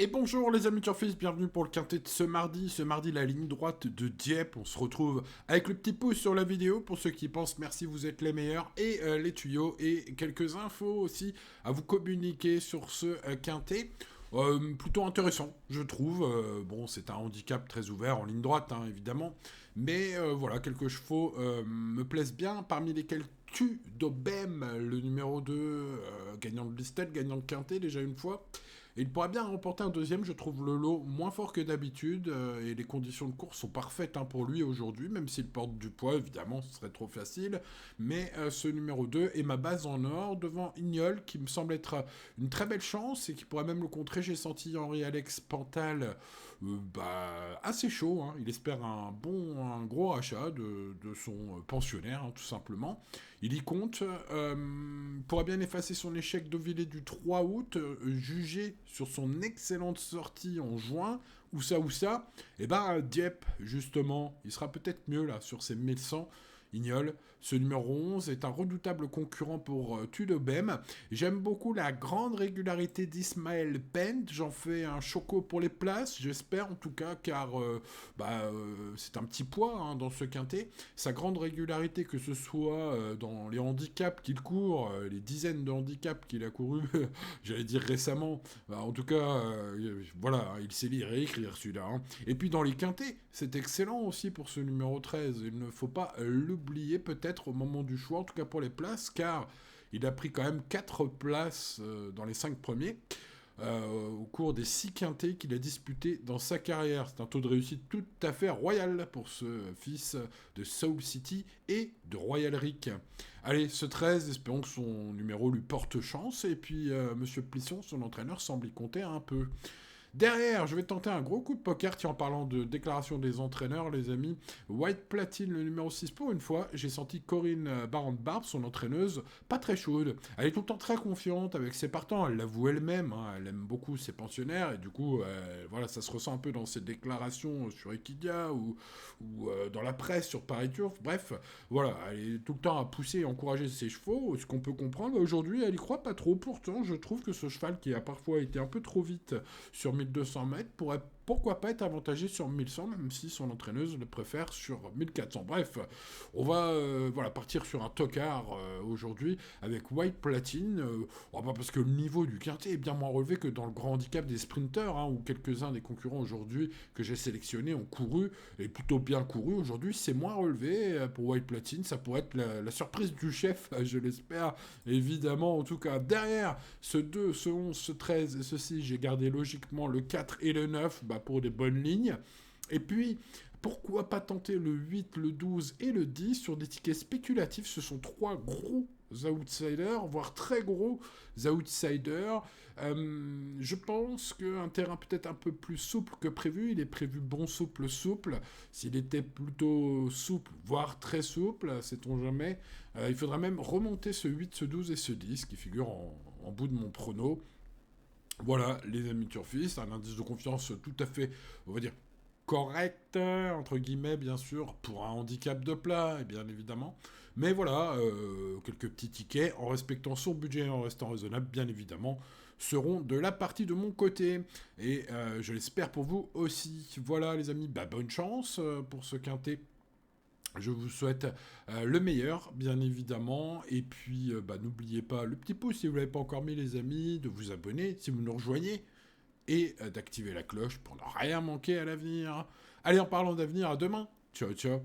Et bonjour les amis turfistes, bienvenue pour le quintet de ce mardi. Ce mardi, la ligne droite de Dieppe. On se retrouve avec le petit pouce sur la vidéo pour ceux qui pensent merci, vous êtes les meilleurs. Et les tuyaux et quelques infos aussi à vous communiquer sur ce quintet. Plutôt intéressant, je trouve. Bon, c'est un handicap très ouvert en ligne droite, hein, évidemment. Mais voilà, quelques chevaux me plaisent bien, parmi lesquels Tudobem, le numéro 2, gagnant de Listed, gagnant de quintet déjà une fois. Et il pourrait bien remporter un deuxième, je trouve le lot moins fort que d'habitude, et les conditions de course sont parfaites hein, pour lui aujourd'hui, même s'il porte du poids, évidemment, ce serait trop facile. Mais ce numéro 2 est ma base en or, devant Ignol, qui me semble être une très belle chance, et qui pourrait même le contrer. J'ai senti Henri-Alex Pantal assez chaud, hein. Il espère un gros achat de son pensionnaire, hein, tout simplement. Il y compte, pourrait bien effacer son échec d'Ovillé du 3 août, jugé sur son excellente sortie en juin, ou ça, et ben Dieppe, justement, il sera peut-être mieux là, sur ses 1100. Ignol, ce numéro 11 est un redoutable concurrent pour Tudobem. J'aime beaucoup la grande régularité d'Ismaël Pent. J'en fais un choco pour les places, j'espère en tout cas, car c'est un petit poids hein, dans ce quintet. Sa grande régularité, que ce soit dans les handicaps qu'il court, les dizaines de handicaps qu'il a couru, j'allais dire récemment. En tout cas, voilà, il sait lire et écrire celui-là. Hein. Et puis dans les quintets, c'est excellent aussi pour ce numéro 13. Il ne faut pas l'oublier peut-être au moment du choix, en tout cas pour les places, car il a pris quand même 4 places dans les 5 premiers. Au cours des 6 quintés qu'il a disputés dans sa carrière. C'est un taux de réussite tout à fait royal pour ce fils de Soul City et de Royal Rick. Allez, ce 13, espérons que son numéro lui porte chance, et puis Monsieur Plisson, son entraîneur, semble y compter un peu. Derrière, je vais tenter un gros coup de poker, tiens, en parlant de déclaration des entraîneurs, les amis. White Platine, le numéro 6, pour une fois, j'ai senti Corinne Baron-Barbe, son entraîneuse, pas très chaude. Elle est tout le temps très confiante avec ses partants, elle l'avoue elle-même, hein, elle aime beaucoup ses pensionnaires, et du coup, voilà, ça se ressent un peu dans ses déclarations sur Equidia, ou dans la presse sur Paris Turf, bref, voilà, elle est tout le temps à pousser et encourager ses chevaux, ce qu'on peut comprendre. Aujourd'hui, elle y croit pas trop, pourtant, je trouve que ce cheval, qui a parfois été un peu trop vite sur 1200 mètres, pourrait pourquoi pas être avantagé sur 1100, même si son entraîneuse le préfère sur 1400. Bref, on va partir sur un tocard aujourd'hui avec White Platine, parce que le niveau du quintet est bien moins relevé que dans le grand handicap des sprinters, hein, où quelques-uns des concurrents aujourd'hui que j'ai sélectionnés ont couru, et plutôt bien couru. Aujourd'hui, c'est moins relevé pour White Platine, ça pourrait être la surprise du chef, je l'espère, évidemment. En tout cas, derrière ce 2, ce 11, ce 13 et ceci, j'ai gardé logiquement le 4 et le 9, pour des bonnes lignes. Et puis, pourquoi pas tenter le 8, le 12 et le 10 sur des tickets spéculatifs. Ce sont 3 gros outsiders, voire très gros outsiders. Je pense qu'un terrain peut-être un peu plus souple que prévu, il est prévu bon souple. S'il était plutôt souple, voire très souple, sait-on jamais, il faudra même remonter ce 8, ce 12 et ce 10 qui figurent en bout de mon prono. Voilà, les amis turfistes, un indice de confiance tout à fait, on va dire, correct, entre guillemets, bien sûr, pour un handicap de plat, et bien évidemment. Mais voilà, quelques petits tickets, en respectant son budget et en restant raisonnable, bien évidemment, seront de la partie de mon côté. Et je l'espère pour vous aussi. Voilà, les amis, bonne chance pour ce quintet. Je vous souhaite le meilleur, bien évidemment. Et puis, n'oubliez pas le petit pouce si vous ne l'avez pas encore mis, les amis, de vous abonner si vous nous rejoignez et d'activer la cloche pour ne rien manquer à l'avenir. Allez, en parlant d'avenir, à demain. Ciao, ciao.